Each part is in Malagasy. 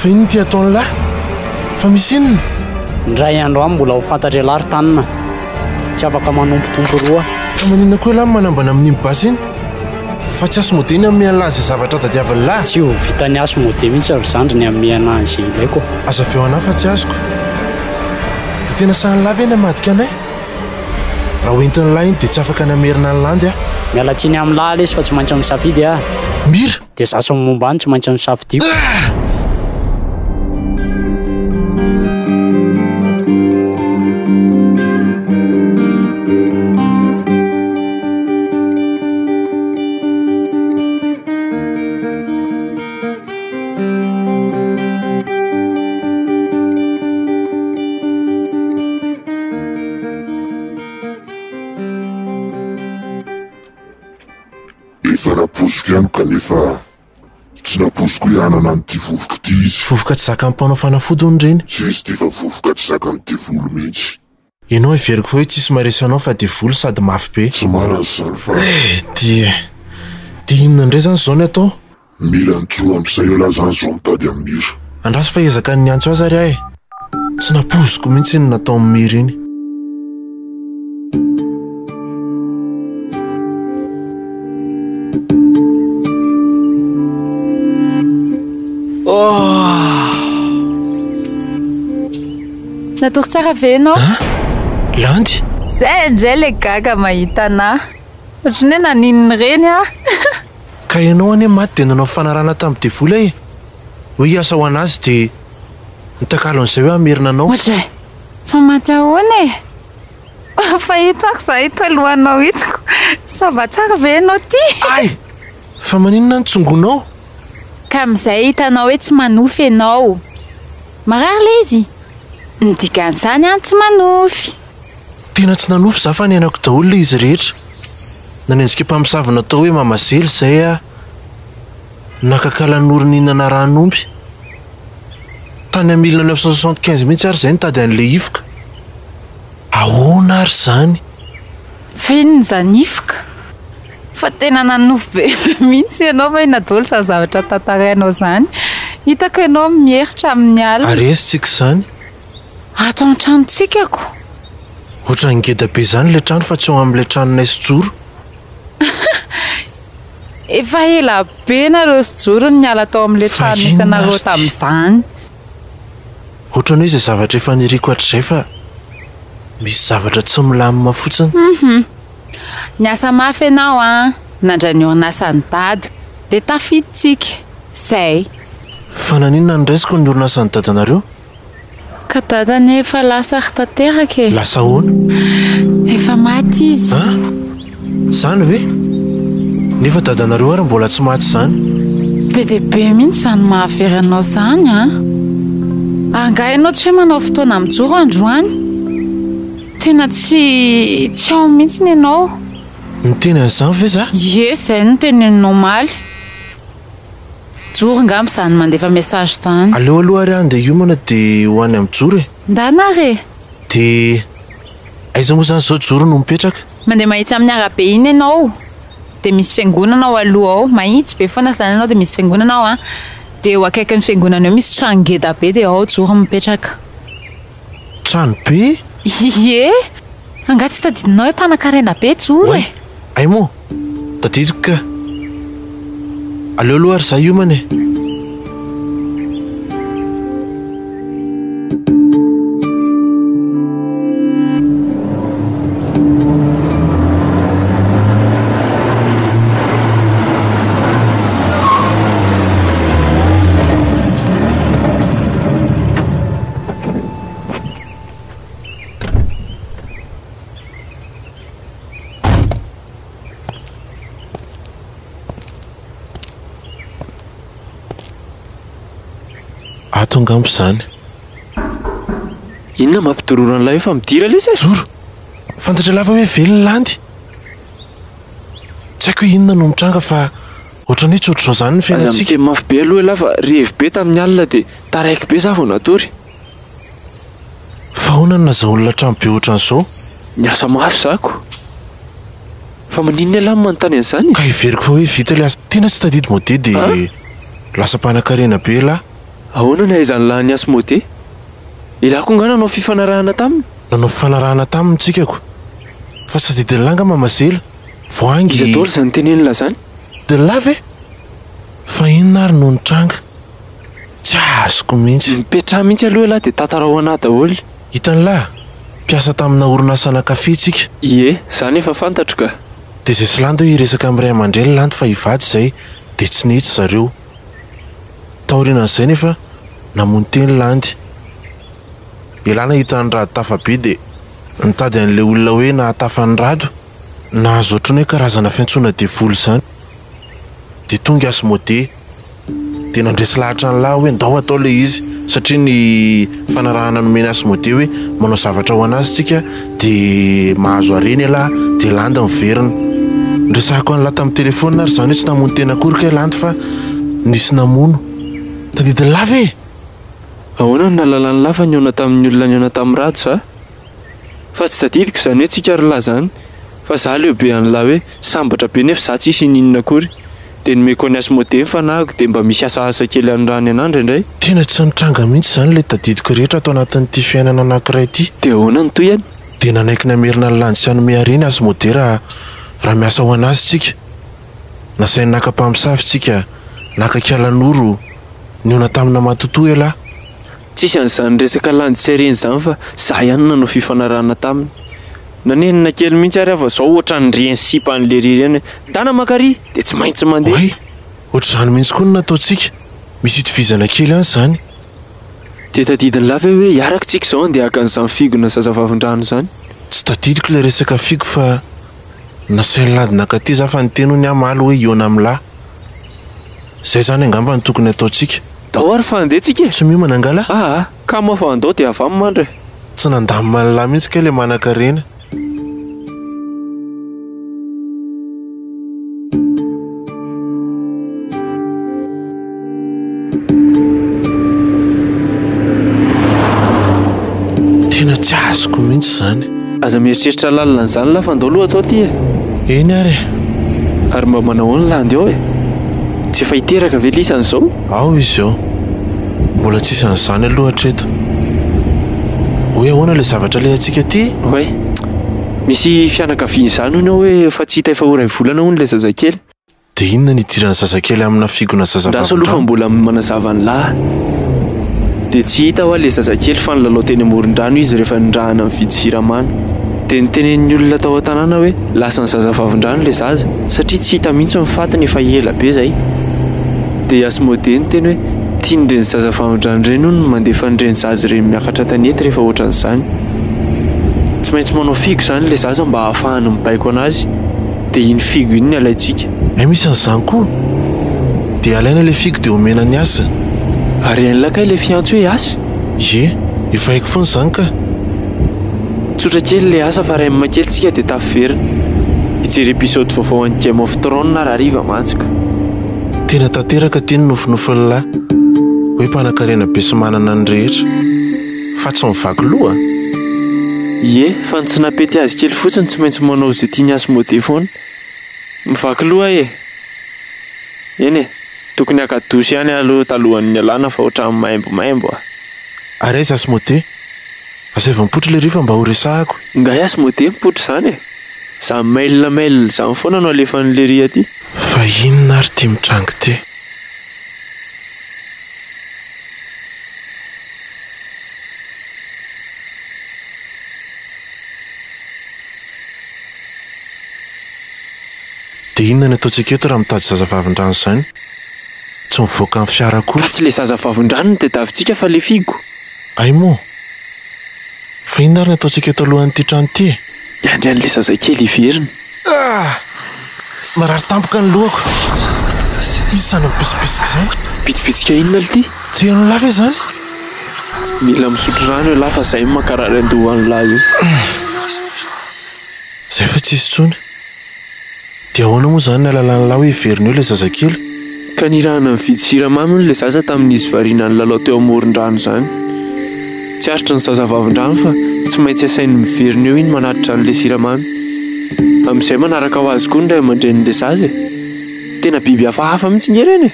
fa iny ty ataony lahy fa misy inona ndray andro any mbola ho fantatra lary tanina tsy afaka manompotompo roa fa manina koa lahy manambana amin'ny basy iny fa tsy asy modeny amin'ny laza zavatra tadiavany lahy tsy ho vitany asy mode mihitsy ary zandriny amin'ny anazy ilaiko aza feo anahy fa tsy azoko dia tena sahany lavy eny amadika anay raha hoentin'ny lahy iny dia tsy afaka namerina ny landy mialatsiny amin'ny lahy lesy fa tsy maintsy misafidy mira dia zaso momba any tsy maintsy misafidiko efa naposiko ihany kanefa tsy naposiko ihanana n'ity vovoka ty izy vovoka tsy zaka ampanao fanafody ony reny tsy izy ty fa vovoka tsy zaka n'ity volo mihitsy ianao iveriko fa hoe tsisy maresanao fa dia volo sady mafy be tsy marazy zany fa dia inona indray zany zao ny atao mila nitsoa amin'izay eo laha zany zao mitady amin'ny mira andraso fa ezaka ny antso azy ary ahy tsy napoziko mihitsy ny natao amin'ny mira iny Natory tsara ve ianao? Landy? Zay indray le gaga mahita anahy. Ohatran'ny hoe nanininy reny Ka ianao anie maty dia nanao fanarahana tamin'ny devola e. Hoe hiasa ho anazy dia nitakalo an'izay hoe amerina anao. Ohatray, fa maty ahoana e? Fa hitako za hita alohanao hitako. Ça va tsara ve ianao ty? Ay! Fa maninona ny tsongonao? Ka amin'izay hitanao hoe tsy manofy ianao. Marary le izy? Nidikan'izany tsy manofy. Tena tsy nanofy za fa niainako daholo le izy rehetra. Nanenjika mpamosavy natao hoe mamazely izay nakakalan'oroninana ranomby. Tany amin'ny 1975 mihitsy ary izay nitady an'le ifoka. Ahoana ary zany? Feniny zany ifoka? Fa tena nanofy be mihitsy ianao fa nadolo sa zavatra tantarainao zany. Hitako ianao mieritra amin'ny alina. Aresitsika izany. Ato amin'ny tranotsikako. Ohatran'ny ngeda be zany le trano fa tsy eo amin'ilay tranonay sy Joro. Efa ela be nareo sy Joro niala tao amin'ilay trano nisy anareo tamin'izany. Ohatran'ny hoe izay zavatra efa niriko hatr'izay fa misy zavatra tsy milamina fotsiny. Niasa mafy ianao nandray ny orinasan'ny dada dia tafiditsika. Zay. Fa naninona niraisiko ny orinasan'ny dadanareo? Ka dadany efa lasa ry Tanteraka e. Lasa ahoana? Efa maty izy. Zany ve? Nefa dadanareo ary mbola tsy maty zany. Be dia be mihitsy zany mahavery anao zany Angaha ianao tsy hoe manao fotoana amin'ny Joro androany. Tena tsy ao mihitsy ny ianao. Niteny an'izany ve za? Ie, zay no teneninao maly. Joro ngamba zany mandefa message zany. Aleo aloha ary andeha hiomana dia ho any amin'ny Joro e. Ndana re. Dia aiza moa zany zao Joro no mipetraka? Mandeha mahitsy amin'ny arabe iny ianao. Dia misy fiangonana ao aloha ao. Mahitsy be foana zany ianao dia misy fiangonana ao dia eo akaikin'ny fiangonana eo misy trano ngeda be dia ao Joro mipetraka. Trano be? Ie. Angaha tsy tadidinao hoe mpanan-karena be Joro e. Ay moa, tadidiko ka. Aleo aloha ary za hiomana e. Ato ngambo zany. Inona mampidororana lahy fa midira lesy Joro, fantatra lava hoe velona landy. Tsy haiko hoe inona no mitranga fa ohatran'ny hoe tsotr'izao zany ny fiainantsika. Aza mafy be aloha lafa revy be tamin'ny alina dia taraiky be za vao natory. Fa ahoana no nazahoana trano be ohatran'izao? Niasa mafy zako. Fa maninona lahy manontany an'izany? Ka hiveriko fa hoe vita le asa. Tena tsy tadidy mode dia lasa mpanan-karena be lahy. Ahoana na izany lahy ny asmode? Ilako ngana nanao fifanarahana taminy? Nanao fifanarahana taminy tsikako. Fa sady delanga mamazela. Voangy. Izy daholo zany tenenina zany? Dela ve? Fa inona ary no nitranga? Tsy azoko mihitsy. Mipetraha mihitsy aloha lahy dia tantara ho anahy daholo. Hitany lahy, mpiasa tamina orinasana kafe tsika. Ie, zany efa fantatro ka. Dia zay sy landy hoe hiresaka amin'ny ray aman-dreny landy fa hivady izay dia tsy nihitsy zareo. Taorianan'izay nefa namono teny landy. Ilana hitany rado tafabe dia nitady an'ilay olona hoe nahatafany rado nahazo ohatrany hoe karazana fiantsoana devoly izany. Dia tonga asmode dia nandresy lahatra ny lahy hoe ndao atao ilay izy satria ny fanarahana nomeny asmode hoe manao zavatra ho anazy tsika dia mahazo areny lahy dia landy miverina. Ndresahako an'lahy tamin'ny telefônina ary izany hoe tsy namono tena akory ka landy fa nisy namono. Tadidi lava e. Ahoana no nalalany lafa nihaona tamin'ny olona nihaona tamin'ny rado sa? Fa tsy tadidiko izany hoe tsika ry lahy zany. Fa za lehibe an'lahy hoe sambatra be nefa za tsisy ninona akory. Dia nomeko any asmode mifanahiko dia mba misy asa kely an'rany an'andro indray. Tena tsy nitranga mihitsy izany ilay tadidiko rehetra atao anatin'ity fiainana anankiray ity. Dia ahoana ny toy any? Dia nanaiky namerina ny landy sy hanome hareny asmode raha miasa ho anazy tsika. Nasainy naka mpamosavy tsika, naka kialan'oro, nihaona tamina matotoa elahy. Tsisy an'izany resaka landy sy hareny izany fa za ihany nanao fifanarahana taminy. Nanenina kely mihitsy ary ava zao ohatra ny reny sipa an'ilay riry any hoe dana makary dia tsy maintsy mandeha. Oay, ohatr'izany mihitsy koa no nataontsika. Misy itovizana kely any izany. Dia tadidiny lava hoe hiarakintsika izao andeha haka an'izany figona zazavavindrano izany. Tsy tadidiko ilay resaka figo fa nasainy landy nakaty za fa niteny ny amaly hoe hihaona amin'ny lahy. Izay zany angamba ny tokony ataontsika. Dao ary fa andeha tsika. Tsy miomana angala? Ka moa fa andao dia avy amin'ny mandra. Tsy nandamina ny lahy mihitsy ka ilay manan-karena. Tena tsy azoko mihitsy izany. Aza mieritreritra lalina an'izany lafa andao aloha atao ty e. Eny ary. Ary mba manao ny landy ao e. Tsy efa hiteraka ve lisany izao? Ao izy ao. Mbola tsisy an'izany aloha hatreto. Hoe ahoana ilay zavatra ilay antsika ty? Oay. Misy fianakaviana izany hono hoe fa tsy hita efa ho iray volana hono ilay zazakely. Dia inona ny idiran'ny zazakely amina figona zazavavindrano? Raso aloha fa mbola manazava ny lahy. Dia tsy hita ho ilay zazakely fa nilalao teny amoron-drano izy rehefa nirahana mividy siramamy. Dia nitenen'ny olona tao an-tanàna hoe lasa ny zazavavindrano ilay zaza satria tsy hita mihitsy ny fatiny efa ela be izay. Dia asmode niteny hoe tian'ireny zazavavindrano ireny hono mandefa an'ireny zaza ireny miakatra tanety rehefa ohatran'izany. Tsy maintsy manao figo izany ilay zaza mba ahafahany mibaiko anazy. Dia iny figo iny no alaintsika. Misy an'izany koa. Dia alaina ilay figo dia omena ny asa. Ary hain'la kay ilay fiantso hoe asa? Ie, efa haiko foana izany ka. Tsotra kely ilay asa fa ray aman-kelyntsika dia tafiverina. Hijery episode vaovao an'ny Game of Thrones raha hariva mantsika. Tena tanteraka ty ny nofinofiny lahy hoe mpanan-karena be sy manana ny rehetra fa tsy mivaky loha. Ie, fa tsy napety azy kely fotsiny tsy maintsy manao izay tiany asmode foana. Mivaky loha e. Eny e, tokony hakadosy ihany aloha talohan'ny alana fa ohatran'ny maimbomaimbo. Ary aiza asmode? Asa efa mipotry ilay riva mba ho resahako. Ngay asmode mipotry izany e. Za mail izany foana no alefan'ilay ry aty. Fa inona ary ty mitranga ty? Dia inona ny ataontsika eto raha mitady zazavavindrano izany? Tsy mivoaka amin'ny fiara akory. Tsy ilay zazavavindrano no tadiavintsika fa ilay figo. Ay moa. Fa inona ary ny ataontsika eto alohan'ity trano ity? Hiandry an'ilay zazakely hiverina. Marary tampoka ny lohako. Izy sana mipisipisiky izany. Pitsipitsika inona ity? Tsy haino lava izany. Mila misotro rano lahy fa izay makarary andohan'ny lahy io. Izay fa tsisy tsony. Dia ahoana moa izany ny alalan'ny lahy hoe hiverina eo ilay zazakely? Ka nirahana mividy siramamy ilay zaza tamin'izy variana ny lalao teo amoron-drano izany. Tsy aritra ny zazavavindrano fa tsy maintsy asainy miverina eo iny manatitra an'ilay siramamy. Amin'izay manaraka ho azy koa ny ray aman-drenin'ilay zaza e. Tena biby hafahafa mihitsy ngereny e.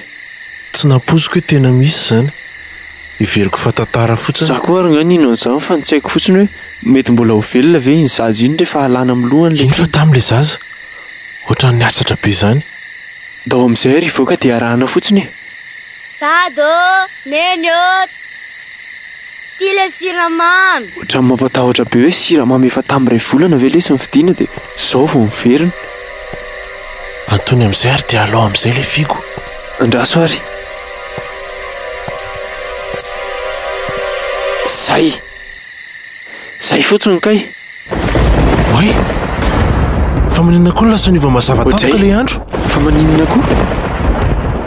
Tsy napoziko hoe tena misy izany. iveriko fa tantara fotsiny. Za koa aranga nino an'izany fa tsy haiko fotsiny hoe mety mbola ho velona ve iny zaza iny rehefa halana amin'ny lohany iny fa tamin'ilay zaza ohatra ny asatra be izany. dao amin'izay ary ivoaka dia arahana fotsiny. Dado, nenyo, tile siramamy. Ohatra ny mampatahotra be hoe siramamy efa tamin'iray volana ve lesy ny vidiana dia izao vao miverina. Antony amin'izay ary dia alao amin'izay ilay figo. Andraso ary. Zay fotsiny kay. Oay, fa maninona koa no lasa niova mazava tampoka ilay andro. Fa maninona koa?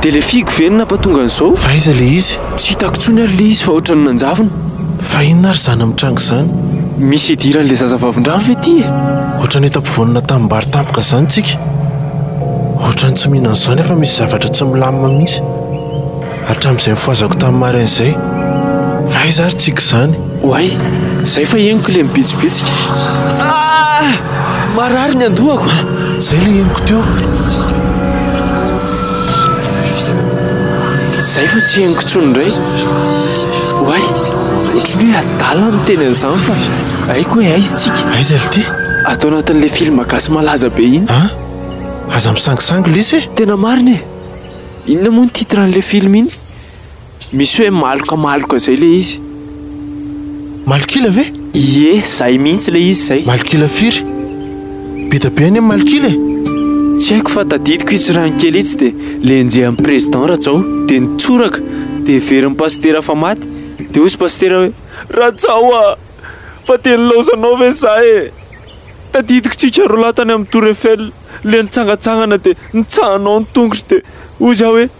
Dia ilay figo ve no nampatonga an'izao? Fa aiza ilay izy? Tsy hitako intsony ary ilay izy fa ohatran'ny nanjavona. Fa inona ary zany mitranga izany? Misy idiran'ilay zaza vavin-drano ve ty? Ohatra ny etampivonina tamin'ny-bary tampoka izany tsika. Ohatra ny tsy mihinana izany efa misy zavatra tsy milamina mihitsy. Hatramin'izay mifoazako tamin'ny marain'izay. Fa aiza ary tsika izany? Oay, izay fa henoko ilay mibitsibitsika. Marary ny andohako. Izay ilay henoko teo. Izay fa tsy henoko intsony indray. Oay, ohatran'ny hoe adalana ny teny an'izany fa haiko hoe aiza tsika. Aiza ity? Atao anatin'ilay film gasy malaza be iny. Aza misangisangy lesy? Tena marina e. Inona moa ny titran'ilay film iny? Misy hoe maloka izay ilay izy. Malokila ve? Ie, izay mihintsy ilay izy izay. Malokila firy? Bita be any amin'ny malokila e? Tsy haiko fa tadidiko izy raha ny kely itsy dia lenjehan'ny président Ratsao dia nitsoraka dia heverin'ny pastera fa maty dia hozy pastera hoe Ratsao fa teny laozanao ve izaho e? Tadidiko tsika roa tany amin'ny Tour Eiffel le nitsangatsangana dia nitsahanao ny tongotro dia hozy aho hoe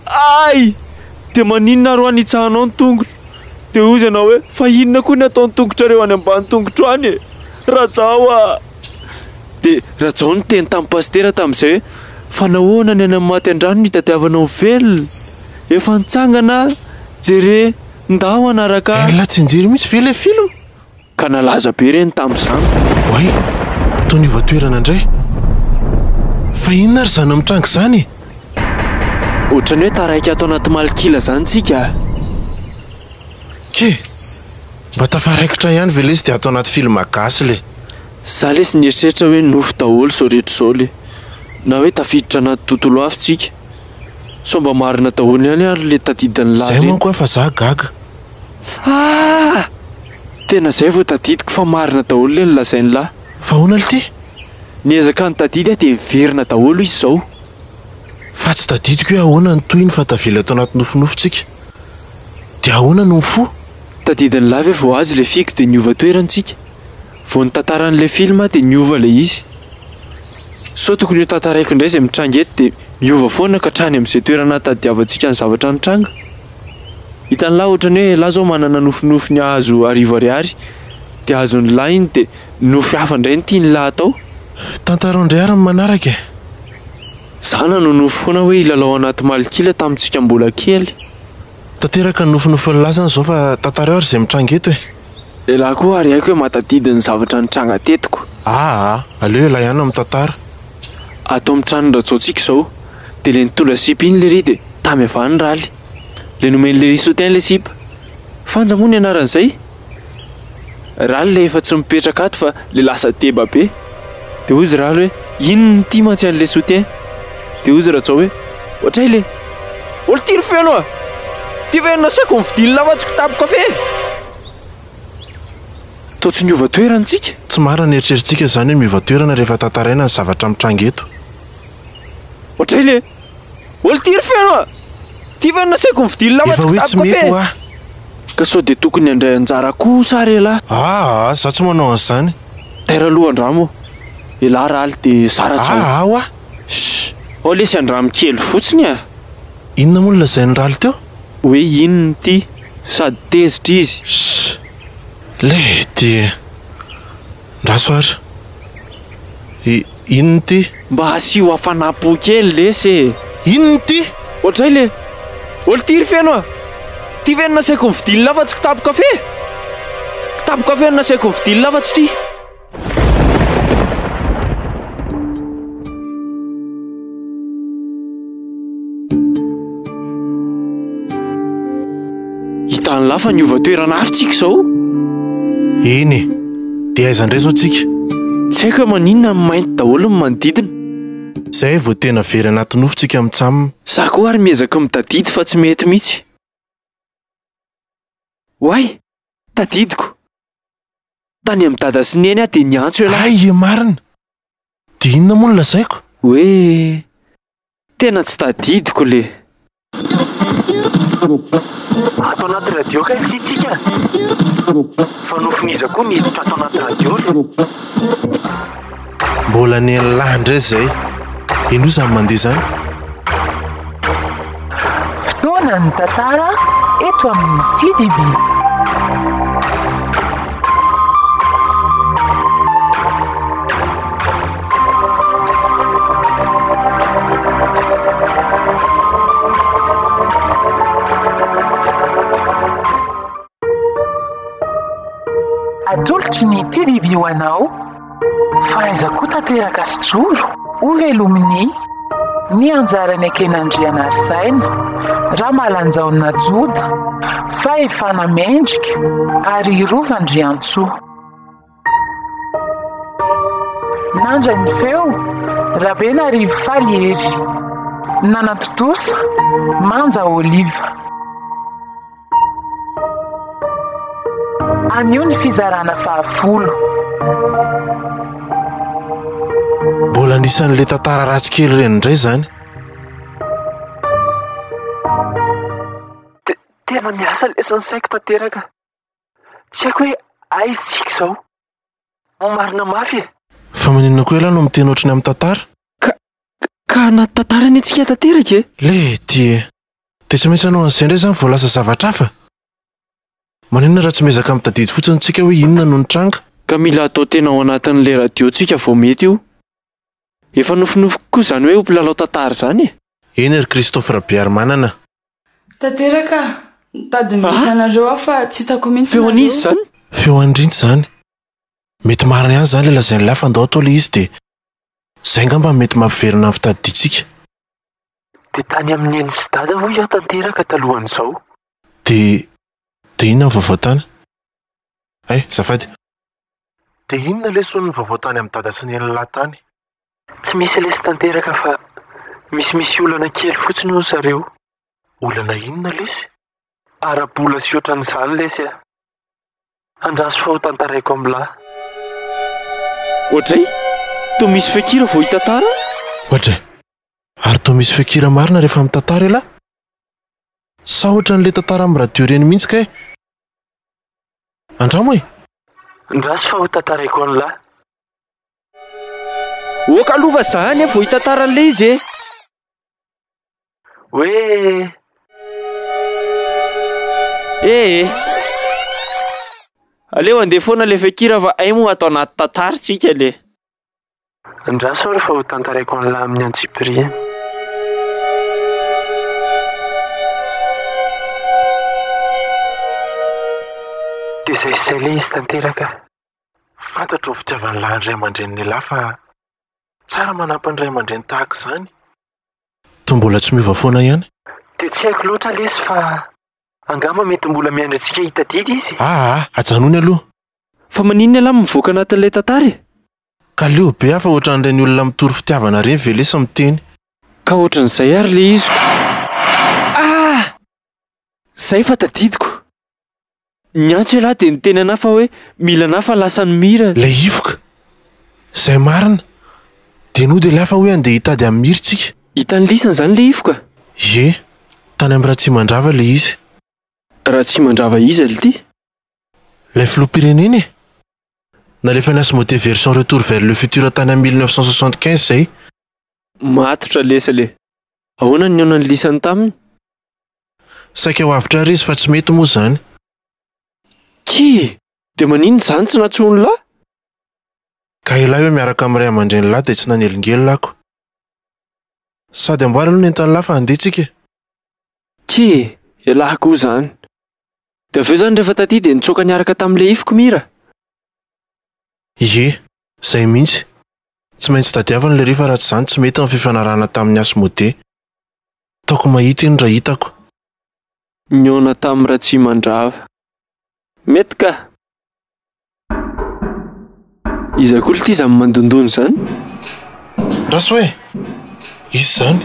ay! Dia maninona ro nitsahanao ny tongotro? Dia hozy anao hoe fa inona koa ny ataon'ny tongotrareo any ambany tongotro any e? Ratsao dia Ratsao ny teny tamin'ny pastera tamin'izay hoe fa nahoana ny any amin'ny maty an-drano ny tadiavanao velona efa nitsangana jere ndao anaraka. La tsy injery mihitsy ve ilay film? Ka nalaza be ireny tamin'izany. Oay, toy ny voatoerana indray. Fa inona ary zany mitranga izany? Ohatran'ny hoe taraiky ato anaty malokila izany tsika. Ke, mba tafaraikitra ihany ve lesy dia atao anaty film gasy le. Za lesy nieritreritra hoe nofo daholo sao rehetra izao le. Na hoe tafiditra anaty tontolo hafa tsika. So mba marina daholo ihany ary le tadidin'ny lahy. Zay manko fa za gaga. Tena zay vao tadidiko fa marina daholo le nilazain'ny lahy. Fa hoana ity? Niezaka ny tadidy dia miverina daholo izy izao. Fa tsy tadidiko hoe ahoana ny toy ny fa tavela ato anaty nofonofontsika. Dia ahoana no fo? Tadidin'ny lahy ve vao azy le fiako dia niova toerantsika. Vao ny tantaran'ilay film dia niova ilay izy. So tokony ho tantaraiko indray izay mitranga eto dia miova foana ka hatrany amin'izay toerana tadiavantsika ny zavatra nitranga. Hitan'ny lahy ohatran'ny hoe lahy zao manana nofinofy ny hazo arivo ariary dia hazon'ny lahy iny dia nofy hafa indray ny tiany lahy atao. Tantara indray ary ny manaraka e. Zana no nofy foana hoe ilalao anaty malokila tamintsika mbola kely. Tanteraka ny nofinofy lazana izao fa tantara ary izay mitranga eto e. Lahy koa ary haiko hoe matadidiny ny zavatra nitranga tetiko. Aleo ela ihany amin'ny tantara. Atao amin'ny tranony Ratsaontsika izao dia le nitondra sipa iny le ry dia tamy avany raly. Le nomeny le ry soutien le sipa. Fanja moa ny anaran'izay. Raly le efa tsy mipetraka ato fa le lasa deba be. Dia hozy raly hoe inona ty mantsy an'le soutien? Dia hozy Ratsao hoe ohatray le olo tiry feno ty venona saiko mividily lavatsy kitabo kafe. Tao tsy niova toerantsika. Tsy marina ny eritrerintsika izany hoe miova toerana rehefa tantaraina ny zavatra mitranga eto. Ohatray le olo tiry feno ty venona saiko mividily lavatsy kitabo kafe. Ka sao dia tokony handray anjara kosa ary lahy. Za tsy manao an'izany. Taira aloha andramo. Lahy raly dia Saratsao. Ao lesy andramo kely fotsiny Inona moa no lazain'ny raly teo? Hoe inona ty sady tezitra izy. Le dia Raso ary. Inona ty? Mba asio hafanapo kely lesy. Inona ty? Ohatray le olo tiry feno ty venona saiko mividily lavatsy kitabo kafe. Kitabo kafe no nasaiko mividily lavatsy ty. Hitany lafa niova toerana hafintsika izao. Eny e, dia aiza indray izao tsika? Tsy haiko hoe maninona mainty daholo ny manodidina. Izay vao tena very anaty nofontsika mitsamina. Za koa ary miezaka mitadidy fa tsy mety mihitsy. Hoay, tadidiko. Tany amin'ny dada sy neny dia niantso ela. Ay, marina. Dia inona moa no lazaiko? Hoe tena tsy tadidiko le. Ato anaty radio ka ifitsika. Fa nofoniza koa niditra ato anaty radio. Mbola nialahy indray izay. Ino izany mandeha izany? Fotoana ny tantara eto amin'ny TDB. Atolotry ny TDB ho anao fa aiza koa Tanteraka sy Joro ho velomin'ny ny anjarany ankenandriana arisaina raha malanjaona joda fahefana mendrika ary rovandriantsoa. Nandra ny feo rabe narivo faly ery nanantotosa manja oliva. Anio ny fizarana 10. Mbola anisan'ilay tantara ratsy kely ireny indray izany. Tena miasa lesany saiko Tanteraka. Tsy haiko hoe aiza tsika izao. Marina mafy e. Fa maninona koa ela no miteny ohatrany amin'ny tantara? Ka anaty tantara ny antsika Tanteraka e? Le tia. Dia tsy maintsy anao an'izay indray izany vao lasa zavatra hafa. Maninona raha tsy miezaka mitadidy fotsiny tsika hoe inona no nitranga? Ka mila atao tena ao anatin'ilay radio tsika vao mety io. Efa nofinofiko koa izany hoe ho mpilalao tantara izany e. Eny ry Kristofra be ary manana. Tanteraka, tady misanareo aho fa tsy hitako mihitsy nareo. Feo an'izy izany? Feo andrintsy izany. Mety marina ihany izany le lazain'ny lafa andao atao le izy dia izay ngamba mety mampiverina amin'ny fitadidintsika. Dia tany amin'ny eny sy dada hoy aho Tanteraka talohan'izao. Dia inona ny vaovao tany? Ay, zafady. Dia inona lesony ny vaovao tany amin'ny dada sy ny eny lahy tany? Tsy misy lesy Tanteraka fa misy olana kely fotsiny hoy zareo. Olana inona lesy? Ara-bola sy ohatran'izany lesy a. Andraso fa ho tantaraiko amin'ny lahy. Ohatray? Toa misy fekira vao hitantara? Ohatray. Ary toa misy fekira marina rehefa mitantara ela? Sa ohatran'ilay tantara amin'ny radio ireny mihitsy ka e? Andramo e? Andraso fa ho tantaraiko amin'ny lahy. Oka lova zany vao hitantara an'ilay izy e. Hoe aleo andeha foana le fekira fa ay moa atao anaty tantara tsika le. Andraso ary fa ho tantaraiko amin'ny lahy amin'ny antsipiriny. Dia izay le izy Tanteraka. Fantatro fitiavan'ny lahy indray aman-drenin'i lahy fa tsara manampy indray aman-dreny tahaka izany. Toa mbola tsy miova foana ihany? Dia tsy haiko loatra lesy fa angamba mety mbola miandry antsika hitadidy izy. Ajanony aloha. Fa maninona aloha mivoaka anatin'ilay tantara e? Ka leo be hafa ohatran'ireny olona mitory fitiavana ireny ve lesa miteny? Ka ohatran'izay ary le iziko. Zay fa tadidiko. Niantso elahy dia niteny anahy fa hoe mila anahy fa lasa ny mira. Le ivoka. Zay marina. Dia no dia lafa hoe andeha hitady amin'ny mira tsika. Hitan'ny lisany izany le ivoka? Ye, tany amin'ny Ratsimandrava le izy. Ratsimandrava izy ality? Ilay filoham-pirenena e. Nalefa niasa moté version retour vers le futur tany amin'ny 1975 zay. Matotra lesa le. Ahoana ny niaona ny lisany taminy? Saika ho avitra ary izy fa tsy mety moa izany. Dia maninona izany tsy natsoany lahy? Ka ilahy hoe miaraka amin'ny ray aman-dreny lahy dia tsy nanelingely lako. Sady amboary aloha nentany lahy fa handetsika. Elahy koa izany. Dia aveo izany rehefa taty dia nitsoaka niaraka tamin'ilay ifiko mira. Ye, izay mihitsy. Tsy maintsy tadiavana ilay rehefa raha tsy izany tsy mety amin'ny fifanarahana tamin'ny asomode. Taoko mahita iny raha hitako. nihaona tamin'ny raha tsy mandrava. Mety ka. Iza koa ity izany mandondony izany? Raso hoe, izy izany?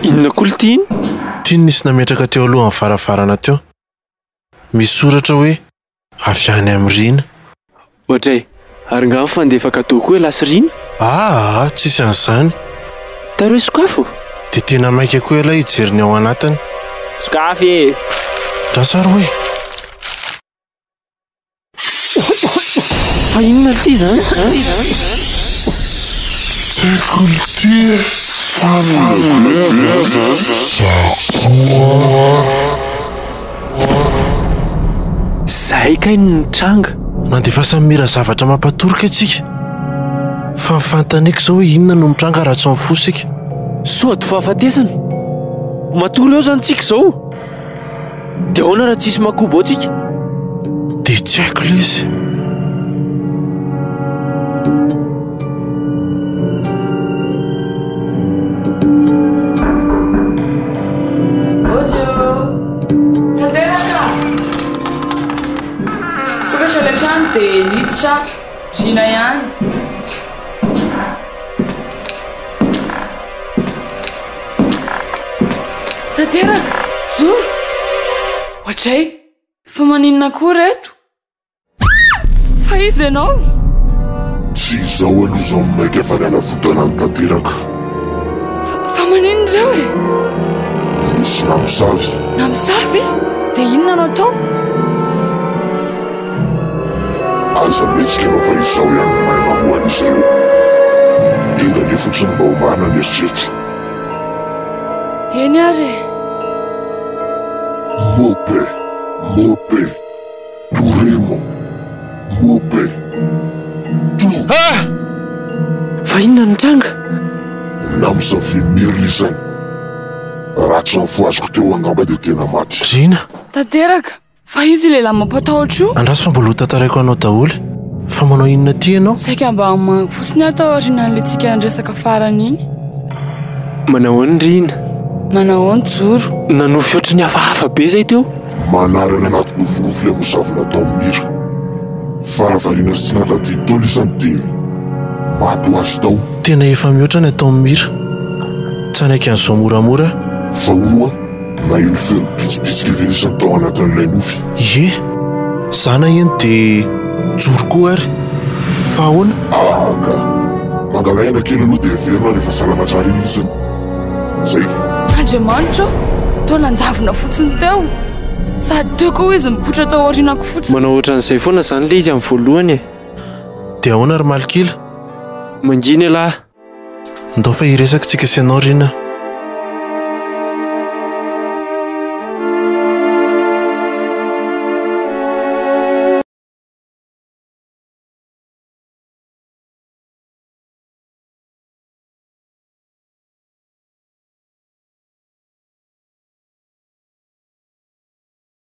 Inona koa ity iny? Tiany nisy nametraka teo aloha amin'ny varavarana teo. Misy soratra hoe avy any amin'ny rina. Ohatray, ary nga fandefaka tao koa lasy rina? Tsisy an'izany. Taro hoe sokafo? Dia tena maika koa ilay hijeriny ao anatiny. Sokafy! Rasary hoe. Fa inona ity izany? Sécurité Zay kay nitranga. Nandefa samira zavatra mampatorika itsika. Fa mifantaniko zao hoe inona no mitranga raha tsy mifosika. Sody fahafatesana. Matory eo zany tsika zao. Dia ahoana raha tsisy makobo ao tsika? Dia tsy haiko ilay izy. Dia niditra rina ihany. Tanteraka, Joro. Ohatray, fa maninona koa reto? Fa izy ianao? Tsy izao aloha izao maika fa nianafotana ny Tanteraka. Fa maninona reo e? Misy namosavy. Namosavy? Dia inona anao tao? Aza metsika fa izao ihany no mahay mamohana izy ireo. Endany fotsiny mba homana ny eritreritro. Eny ary? Mope, Toremo, Mope, Fa inona nitranga? Namosavy mirina izany. Ratsy ny foaziko teo angamba dia tena maty. Rina? Tanteraka, fa izy lehilahy mampatahotra io? Andraso fa mbola tantaraiko anao daholo. Fa manao inona ty ianao? Saika mba hamangy fotsiny atao aoriana n'ilay resaka farany iny. Manahoana Rina? Manahoana Joro? Nanofy ohatry ny hafahafa be zay teo? Manarana anaty nofinofy ilay mosavina tao mira. Faravariana sy tsy natady taona isany dia maty ho azy tao. Tena efa mihoatra ny atao mira. Tsanaiky an'izao moramora. Fa oloa na ino fero pitsipitsika verisany tao anatin'ilay nofy. Ie, zana eny dia Joro koa ary. Fa ahoana? Ka mangalaina kely aloha dia verina rehefa salama tsara iny izany. Zay. Andriamanitra, tao nanjavona fotsiny teo. Sady teo koa izy mipoitra tao aorianako fotsiny. Manao ohatran'izay foana izany ilay izy amin'ny voalohany e. Dia ahoana ary Malkila? Mangina lahy. Ndao fa hiresaka tsika sy ianao Rina.